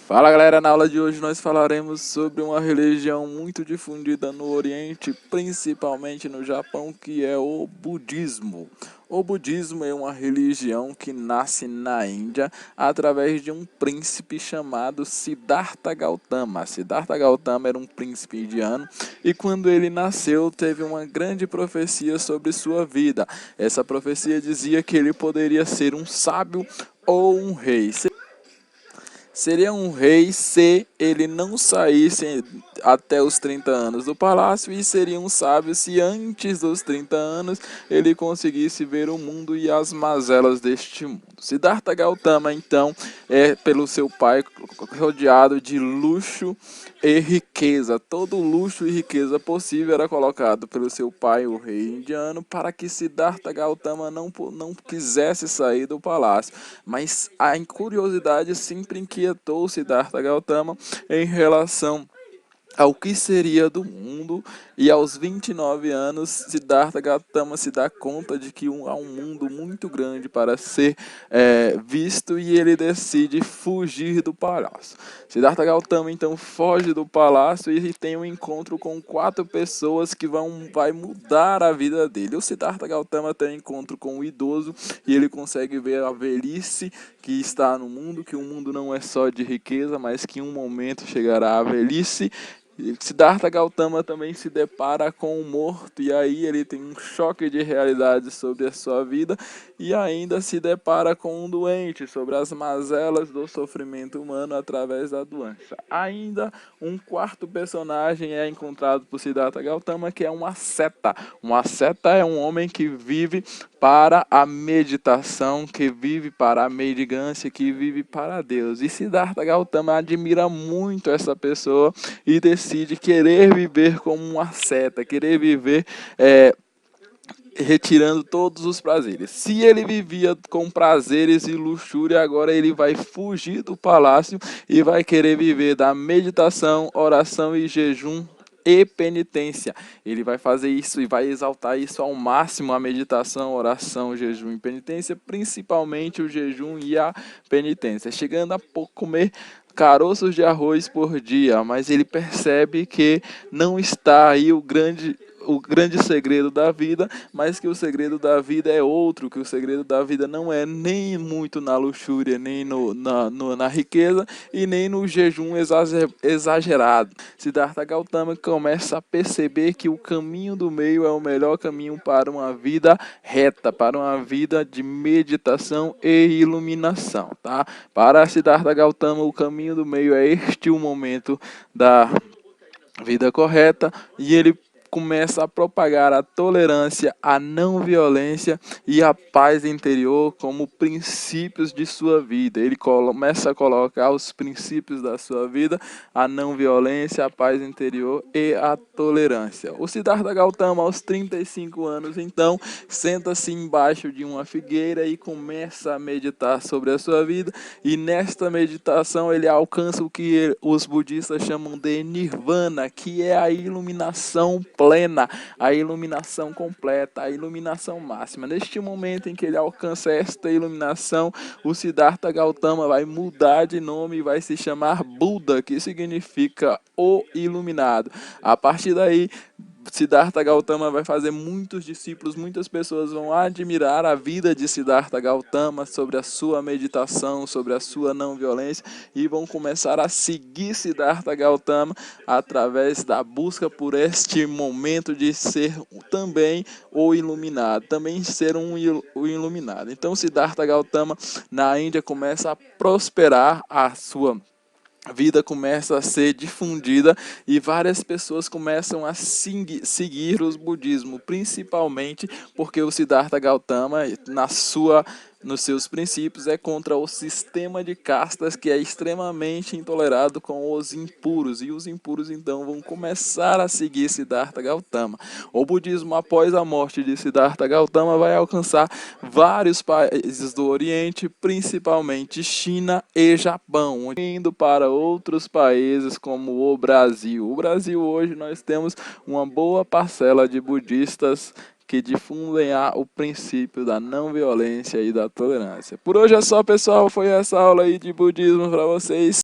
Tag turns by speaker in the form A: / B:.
A: Fala galera, na aula de hoje nós falaremos sobre uma religião muito difundida no Oriente, principalmente no Japão, que é o budismo. O budismo é uma religião que nasce na Índia através de um príncipe chamado Siddhartha Gautama. Siddhartha Gautama era um príncipe indiano e quando ele nasceu teve uma grande profecia sobre sua vida. Essa profecia dizia que ele poderia ser um sábio ou um rei. Seria um rei se ele não saísse até os 30 anos do palácio, e seria um sábio se antes dos 30 anos ele conseguisse ver o mundo e as mazelas deste mundo. Siddhartha Gautama, então, é pelo seu pai rodeado de luxo e riqueza. Todo luxo e riqueza possível era colocado pelo seu pai, o rei indiano, para que Siddhartha Gautama não quisesse sair do palácio. Mas a curiosidade sempre inquietou Siddhartha Gautama em relação ao que seria do mundo, e aos 29 anos Siddhartha Gautama se dá conta de que há um mundo muito grande para ser visto, e ele decide fugir do palácio. Siddhartha Gautama então foge do palácio e tem um encontro com 4 pessoas que vai mudar a vida dele. O Siddhartha Gautama tem um encontro com um idoso e ele consegue ver a velhice que está no mundo, que o mundo não é só de riqueza, mas que em um momento chegará a velhice. Siddhartha Gautama também se depara com um morto, e aí ele tem um choque de realidade sobre a sua vida, e ainda se depara com um doente, sobre as mazelas do sofrimento humano através da doença. Ainda um quarto personagem é encontrado por Siddhartha Gautama, que é um asceta. Um asceta é um homem que vive para a meditação, que vive para a mendigância, que vive para Deus. E Siddhartha Gautama admira muito essa pessoa e decide querer viver como um asceta, querer viver retirando todos os prazeres. Se ele vivia com prazeres e luxúria, agora ele vai fugir do palácio e vai querer viver da meditação, oração e jejum e penitência. Ele vai fazer isso e vai exaltar isso ao máximo: a meditação, oração, jejum e penitência, principalmente o jejum e a penitência, chegando a comer caroços de arroz por dia. Mas ele percebe que não está aí o grande segredo da vida, mas que o segredo da vida é outro, que o segredo da vida não é nem muito na luxúria, nem na riqueza, e nem no jejum exagerado. Siddhartha Gautama começa a perceber que o caminho do meio é o melhor caminho para uma vida reta, para uma vida de meditação e iluminação, tá? Para Siddhartha Gautama, o caminho do meio é o momento da vida correta, e ele começa a propagar a tolerância, a não violência e a paz interior como princípios de sua vida. Ele começa a colocar os princípios da sua vida: a não violência, a paz interior e a tolerância. O Siddhartha Gautama, aos 35 anos, então, senta-se embaixo de uma figueira e começa a meditar sobre a sua vida, e nesta meditação ele alcança o que os budistas chamam de Nirvana, que é a iluminação plena, a iluminação completa, a iluminação máxima. Neste momento em que ele alcança esta iluminação, o Siddhartha Gautama vai mudar de nome e vai se chamar Buda, que significa o iluminado. A partir daí, Siddhartha Gautama vai fazer muitos discípulos, muitas pessoas vão admirar a vida de Siddhartha Gautama, sobre a sua meditação, sobre a sua não violência, e vão começar a seguir Siddhartha Gautama através da busca por este momento de ser também o iluminado, também ser o iluminado. Então Siddhartha Gautama na Índia começa a prosperar, a sua vida começa a ser difundida e várias pessoas começam a seguir o budismo, principalmente porque o Siddhartha Gautama, nos seus princípios, é contra o sistema de castas, que é extremamente intolerado com os impuros, e os impuros então vão começar a seguir Siddhartha Gautama. O budismo, após a morte de Siddhartha Gautama, vai alcançar vários países do Oriente, principalmente China e Japão, indo para outros países como o Brasil. O Brasil hoje nós temos uma boa parcela de budistas que difundem o princípio da não violência e da tolerância. Por hoje é só, pessoal. Foi essa aula aí de budismo para vocês.